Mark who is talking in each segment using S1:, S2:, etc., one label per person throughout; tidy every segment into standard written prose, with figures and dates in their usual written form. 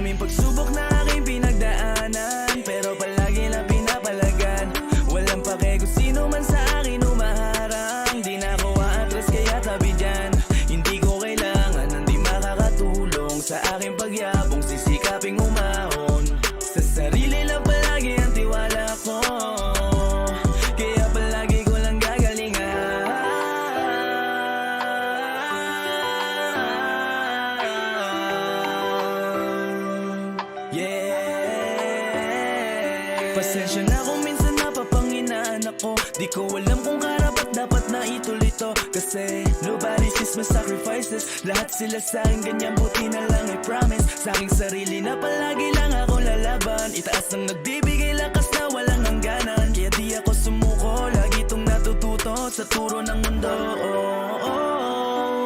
S1: daming pagsubok na aking pinagdaanan, pero palagi na pinapalagan. Walang pake kung sino man sa akin umaharang. Di na ako aatras kaya tabi dyan. Hindi ko kailangan ng di makakatulong sa aking pagyabong, sisikaping umahon. Sa sarili lang palagi ang tiwala ko, kaya palagi ko lang gagalingan. Pasensya na kung minsan napapanginaan ako. Di ko alam kung karapat dapat na ituloy to. Kasi nobody sees my sacrifices. Lahat sila sa'kin ganyan, buti na lang I promise sa aking sarili na palagi lang ako lalaban. Itaas ang nagbibigay lakas na walang hangganan. Kaya di ako sumuko, lagi itong natututo sa turo ng mundo.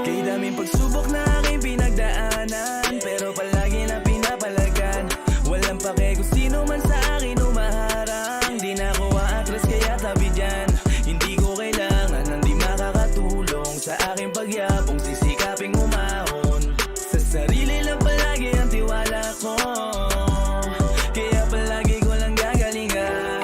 S1: Kaya daming pagsubok na aking pinagdaanan, pero palagi na pinapalagan. Walang pake kung sino man sa akin umaharang. Di na ako aatras kaya tabi dyan. Hindi ko kailangan ng di makakatulong sa aking pagyabong, sisikaping umahon. Sa sarili lang palagi ang tiwala ko, kaya palagi ko lang gagalingan.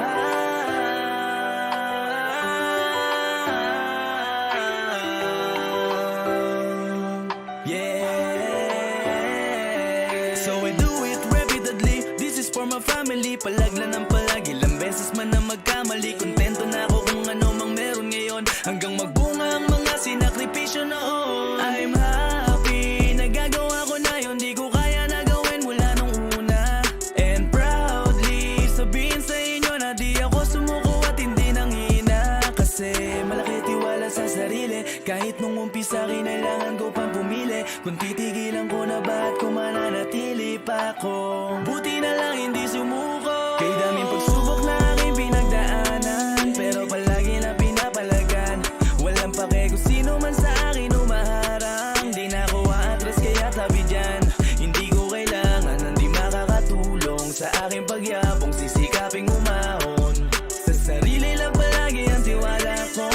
S1: So I do it repeatedly, this is for my family. Palaglan ng palagi, ilang beses man na magkamali. Kontento na ako kung ano mang meron ngayon, hanggang magbunga ang mga sinakripisyo noon. I'm happy, nagagawa ko na yun, di ko kaya na gawin mula nung una. And proudly sabihin sa inyo na di ako sumuko at hindi nanghina. Kasi malaki tiwala sa sarili, kahit nung umpisa kinailangan ko pang pumili. Kung titigilan ko na ba't kung mananatili pa ako, buti na lang hindi sumuko. Kaya daming pagsubok na aking pinagdaanan, pero palagi na pinapalagan. Walang pake kung sino man sa akin umaharang. Di na ako aatras kaya tabi dyan. Hindi ko kailangan ng di makakatulong sa aking pagyabong, sisikaping umahon. Sa sarili lang palagi ang tiwala ko,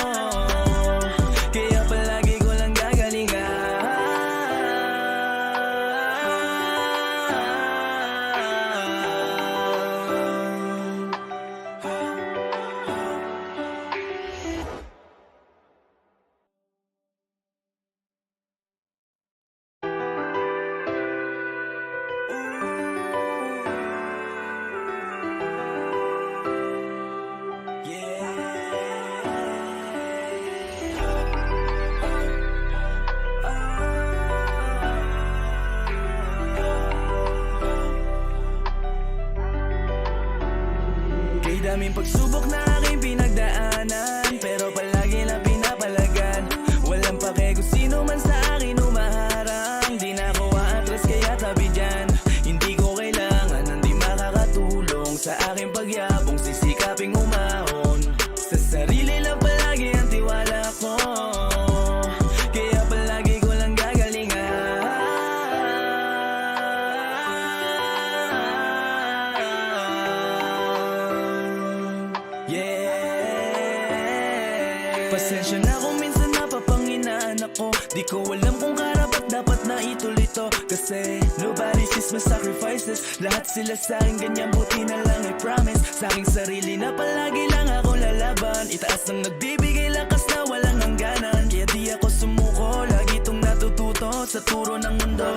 S1: kaya palagi ko lang gagalingan. Kaya daming pagsubok na aking pinagdaanan, pero palagi na pinapalagan. Walang pake kung sino man sa akin umaharang. Di na ako aatras kaya tabi dyan. Hindi ko kailangan ng di makakatulong sa aking pagyabong, sisikaping umahon. Sa sarili lang palagi ang tiwala ko, kaya palagi ko lang gagalingan. Pasensya na kung minsan napapanginaan ako. Di ko alam kung karapat dapat na ituloy to. Kasi nobody sees my sacrifices. Lahat sila sa'kin ganyan, buti na lang I promise sa aking sarili na palagi lang ako lalaban. Itaas ang nagbibigay lakas na walang hangganan. Kaya di ako sumuko, lagi itong natututo sa turo ng mundo.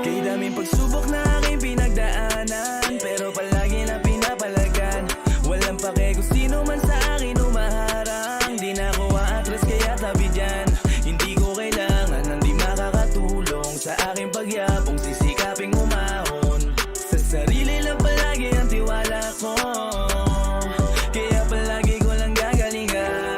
S1: Kaya daming pagsubok na aking pinagdaanan, pero palagi na pinapalagan. Walang pake kung sino man sa akin umaharang. Di na ako aatras kaya tabi dyan. Hindi ko kailangan ng di makakatulong sa aking pagyabong, sisikaping umahon. Sa sarili lang palagi ang tiwala ko, kaya palagi ko lang gagalingan.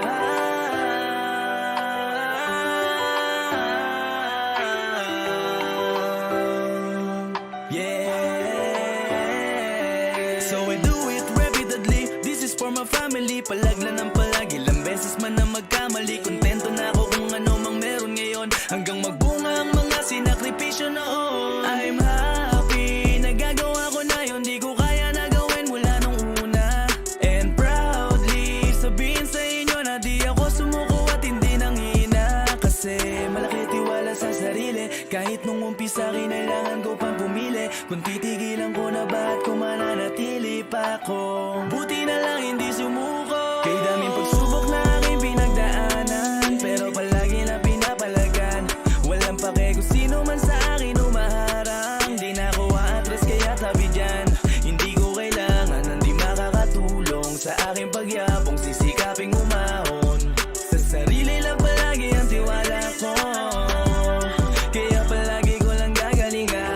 S1: Kung titigilan ko na ba't kung mananatili pa ako. Buti na lang hindi sumuko. Kay daming pagsubok na aking pinagdaanan, pero palagi na pinapalagan. Walang pake kung sino man sa akin umaharang. Di na ako aatras kaya tabi dyan. Hindi ko kailangan ng di makakatulong sa aking pagyapong sisikaping umahon. Sa sarili lang palagi ang tiwala ko, kaya palagi ko lang gagalingan.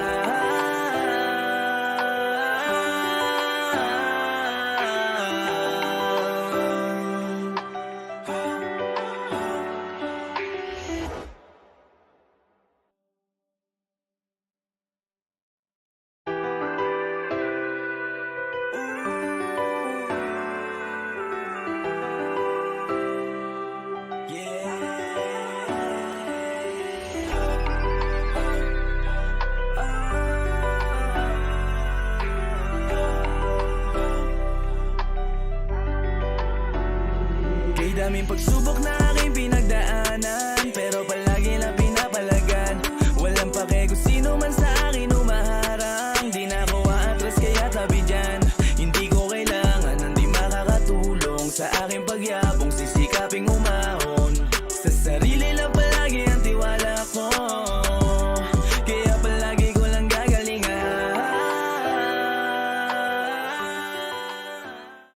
S1: Kay daming pagsubok na aking pinagdaanan, pero palagi lang pinapalagan. Walang pake kung sino man sa akin umaharang. Di na ako aatras kaya tabi dyan. Hindi ko kailangan ng di makakatulong sa aking